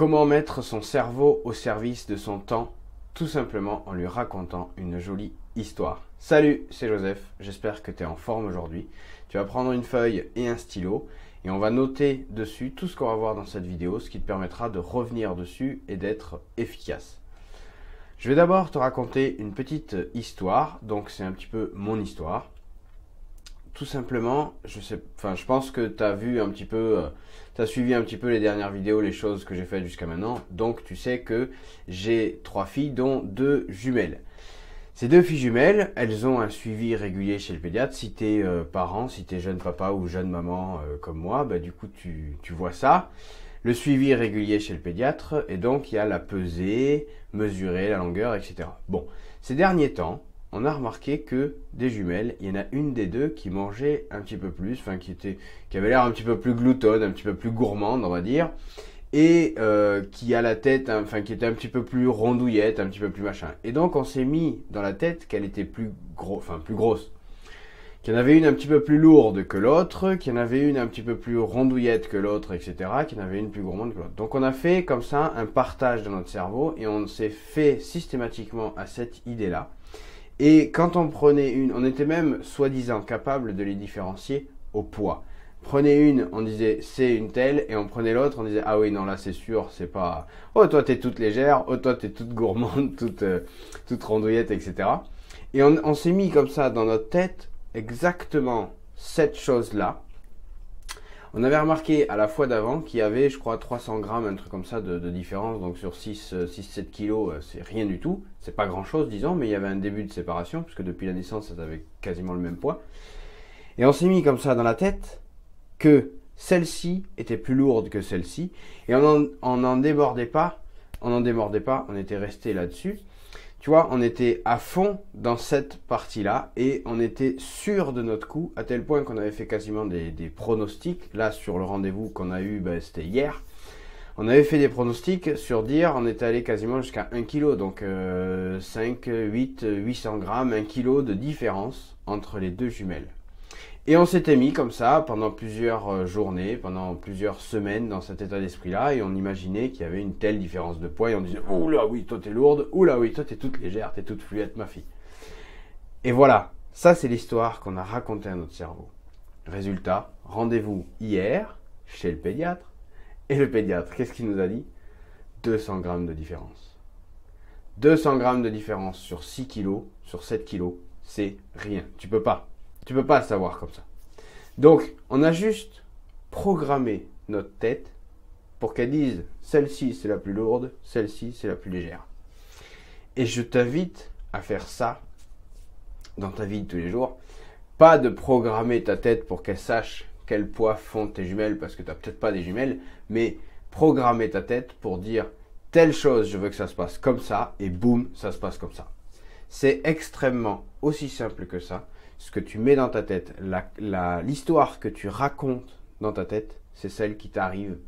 Comment mettre son cerveau au service de son temps, tout simplement en lui racontant une jolie histoire. Salut, c'est Joseph, j'espère que tu es en forme aujourd'hui. Tu vas prendre une feuille et un stylo et on va noter dessus tout ce qu'on va voir dans cette vidéo, ce qui te permettra de revenir dessus et d'être efficace. Je vais d'abord te raconter une petite histoire, donc c'est un petit peu mon histoire. Tout simplement, je pense que tu as vu un petit peu, tu as suivi un petit peu les dernières vidéos, les choses que j'ai faites jusqu'à maintenant. Donc tu sais que j'ai 3 filles, dont 2 jumelles. Ces 2 filles jumelles, elles ont un suivi régulier chez le pédiatre. Si tu es parent, si tu es jeune papa ou jeune maman comme moi, bah, du coup tu vois ça. Le suivi régulier chez le pédiatre, et donc il y a la pesée, mesurer la longueur, etc. Bon, ces derniers temps, on a remarqué que des jumelles, il y en a une des 2 qui mangeait un petit peu plus, enfin qui avait l'air un petit peu plus gloutonne, un petit peu plus gourmande, on va dire, et qui a la tête, enfin qui était un petit peu plus rondouillette, un petit peu plus machin. Et donc on s'est mis dans la tête qu'elle était plus grosse. Qu'il y en avait une un petit peu plus lourde que l'autre, qu'il y en avait une un petit peu plus rondouillette que l'autre, etc. Qu'il y en avait une plus gourmande que l'autre. Donc on a fait comme ça un partage dans notre cerveau et on s'est fait systématiquement à cette idée-là. Et quand on prenait une, on était même soi-disant capable de les différencier au poids. Prenez une, on disait c'est une telle, et on prenait l'autre, on disait ah oui non là c'est sûr, c'est pas, oh toi t'es toute légère, oh toi t'es toute gourmande, toute rondouillette, etc. Et on s'est mis comme ça dans notre tête exactement cette chose-là. On avait remarqué à la fois d'avant qu'il y avait, je crois, 300 grammes, un truc comme ça de différence. Donc sur 6-7 kilos, c'est rien du tout. C'est pas grand-chose, disons, mais il y avait un début de séparation, puisque depuis la naissance, ça avait quasiment le même poids. Et on s'est mis comme ça dans la tête que celle-ci était plus lourde que celle-ci. Et on n'en débordait pas, on était resté là-dessus. Tu vois, on était à fond dans cette partie-là et on était sûr de notre coup, à tel point qu'on avait fait quasiment des pronostics. Là, sur le rendez-vous qu'on a eu, c'était hier. On avait fait des pronostics sur dire, on était allé quasiment jusqu'à 1 kg. Donc 5, 8, 800 grammes, 1 kg de différence entre les 2 jumelles. Et on s'était mis comme ça pendant plusieurs journées, pendant plusieurs semaines dans cet état d'esprit-là, et on imaginait qu'il y avait une telle différence de poids, et on disait « Oula oui, toi t'es lourde, oula oui, toi t'es toute légère, t'es toute fluette, ma fille. » Et voilà, ça c'est l'histoire qu'on a racontée à notre cerveau. Résultat, rendez-vous hier, chez le pédiatre, et le pédiatre, qu'est-ce qu'il nous a dit? 200 grammes de différence. 200 grammes de différence sur 6 kilos, sur 7 kilos, c'est rien, tu peux pas. Tu peux pas le savoir comme ça. Donc, on a juste programmé notre tête pour qu'elle dise celle-ci c'est la plus lourde, celle-ci c'est la plus légère. Et je t'invite à faire ça dans ta vie de tous les jours. Pas de programmer ta tête pour qu'elle sache quel poids font tes jumelles parce que tu n'as peut-être pas des jumelles, mais programmer ta tête pour dire telle chose, je veux que ça se passe comme ça, et boum, ça se passe comme ça. C'est extrêmement aussi simple que ça. Ce que tu mets dans ta tête, l'histoire que tu racontes dans ta tête, c'est celle qui t'arrive,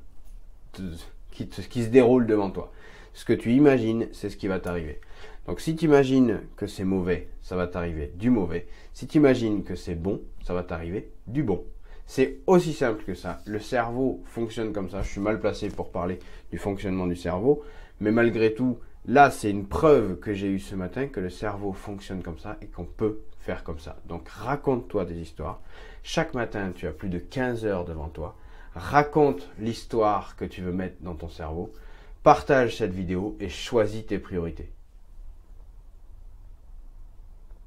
qui se déroule devant toi. Ce que tu imagines, c'est ce qui va t'arriver. Donc si tu imagines que c'est mauvais, ça va t'arriver du mauvais. Si tu imagines que c'est bon, ça va t'arriver du bon. C'est aussi simple que ça. Le cerveau fonctionne comme ça. Je suis mal placé pour parler du fonctionnement du cerveau, mais malgré tout, là, c'est une preuve que j'ai eue ce matin que le cerveau fonctionne comme ça et qu'on peut faire comme ça. Donc, raconte-toi des histoires. Chaque matin, tu as plus de 15 heures devant toi. Raconte l'histoire que tu veux mettre dans ton cerveau. Partage cette vidéo et choisis tes priorités.